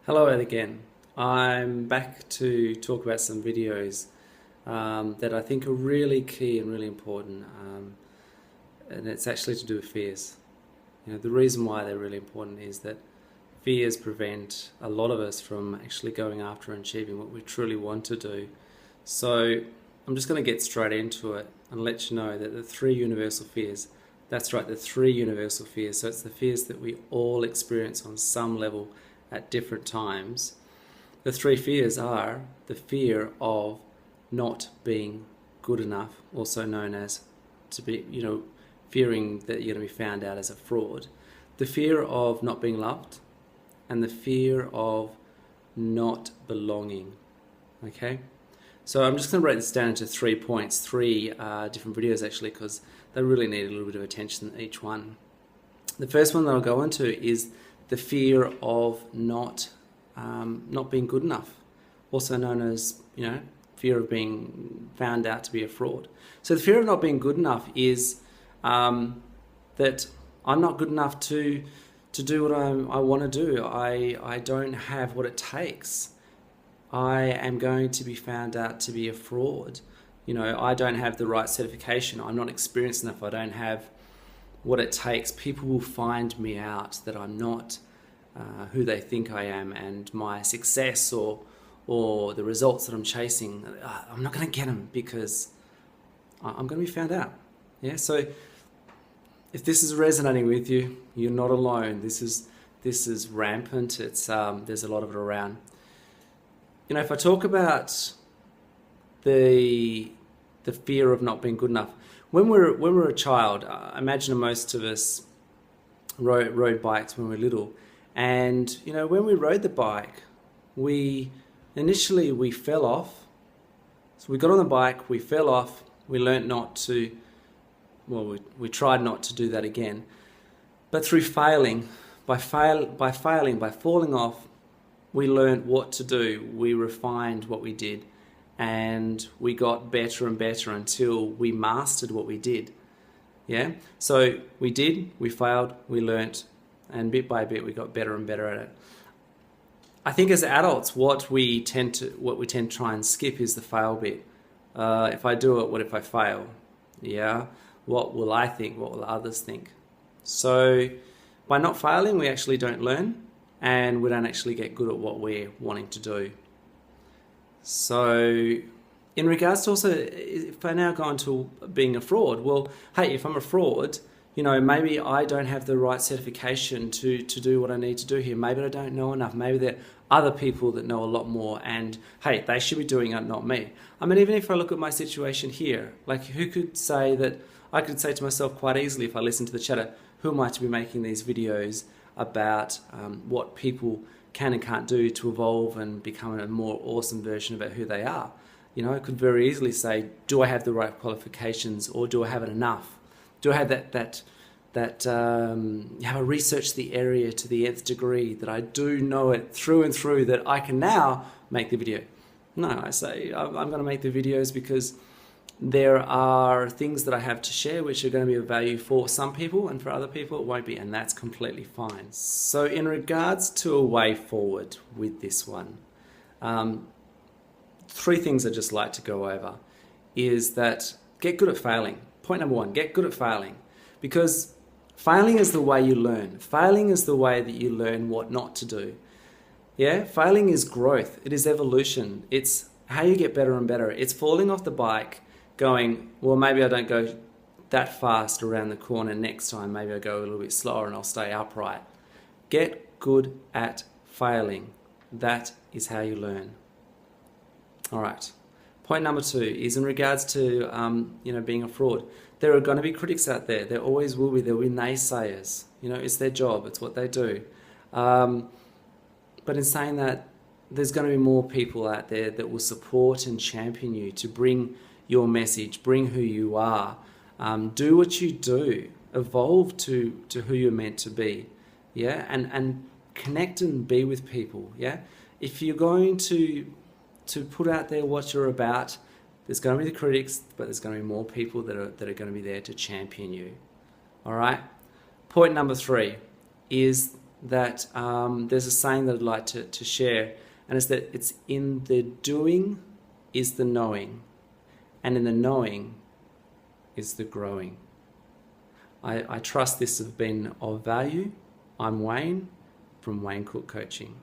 Hello again. I'm back to talk about some videos that I think are really key and really important, and it's actually to do with fears. The reason why they're really important is that fears prevent a lot of us from actually going after and achieving what we truly want to do. So I'm just going to get straight into it and let you know that the three universal fears, that's right, the three universal fears, so it's the fears that we all experience on some level at different times. The three fears are the fear of not being good enough, also known as fearing that you're going to be found out as a fraud, the fear of not being loved, and the fear of not belonging. Okay, so I'm just going to break this down into 3 points, three different videos actually, because they really need a little bit of attention each one. The first one that I'll go into is the fear of not being good enough, also known as fear of being found out to be a fraud. So the fear of not being good enough is that I'm not good enough to do what I want to do. I don't have what it takes. I am going to be found out to be a fraud. I don't have the right certification. I'm not experienced enough. I don't have what it takes. People will find me out that I'm not who they think I am, and my success or the results that I'm chasing, I'm not going to get them because I'm going to be found out. Yeah. So if this is resonating with you, you're not alone. This is rampant. It's there's a lot of it around. If I talk about the fear of not being good enough, when we're a child, I imagine most of us rode bikes when we were little, and when we rode the bike, we initially fell off. So we got on the bike, we fell off, we learnt not to. Well, we tried not to do that again, but through failing, by falling off, we learnt what to do. We refined what we did, and we got better and better until we mastered what we did. Yeah. So we failed, we learnt, and bit by bit we got better and better at it. I think as adults, what we tend to try and skip is the fail bit. If I do it, what if I fail? Yeah. What will I think? What will others think? So by not failing, we actually don't learn, and we don't actually get good at what we're wanting to do. So in regards to also, if I now go on to being a fraud, well, hey, if I'm a fraud, maybe I don't have the right certification to do what I need to do here. Maybe I don't know enough. Maybe there are other people that know a lot more, and hey, they should be doing it, not me. I mean, even if I look at my situation here, like who could say that? I could say to myself quite easily if I listen to the chatter, who am I to be making these videos about what people can and can't do to evolve and become a more awesome version about who they are? I could very easily say, do I have the right qualifications, or do I have it enough? Do I have have I researched the area to the nth degree, that I do know it through and through, that I can now make the video? No, I say I'm going to make the videos because there are things that I have to share which are going to be of value for some people, and for other people it won't be, and that's completely fine. So in regards to a way forward with this one, three things I'd just like to go over is that get good at failing. Point number one, get good at failing, because failing is the way you learn. Failing is the way that you learn what not to do. Yeah, failing is growth. It is evolution. It's how you get better and better. It's falling off the bike going, well, maybe I don't go that fast around the corner next time. Maybe I go a little bit slower and I'll stay upright. Get good at failing. That is how you learn. All right. Point number two is in regards to being a fraud. There are going to be critics out there. There always will be. There will be naysayers. It's their job. It's what they do. But in saying that, there's going to be more people out there that will support and champion you to bring your message, bring who you are, do what you do, evolve to who you're meant to be, yeah, and connect and be with people, yeah. If you're going to put out there what you're about, there's going to be the critics, but there's going to be more people that are going to be there to champion you. All right. Point number three is that there's a saying that I'd like to share, and it's that it's in the doing is the knowing, and in the knowing is the growing. I trust this has been of value. I'm Wayne from Wayne Cook Coaching.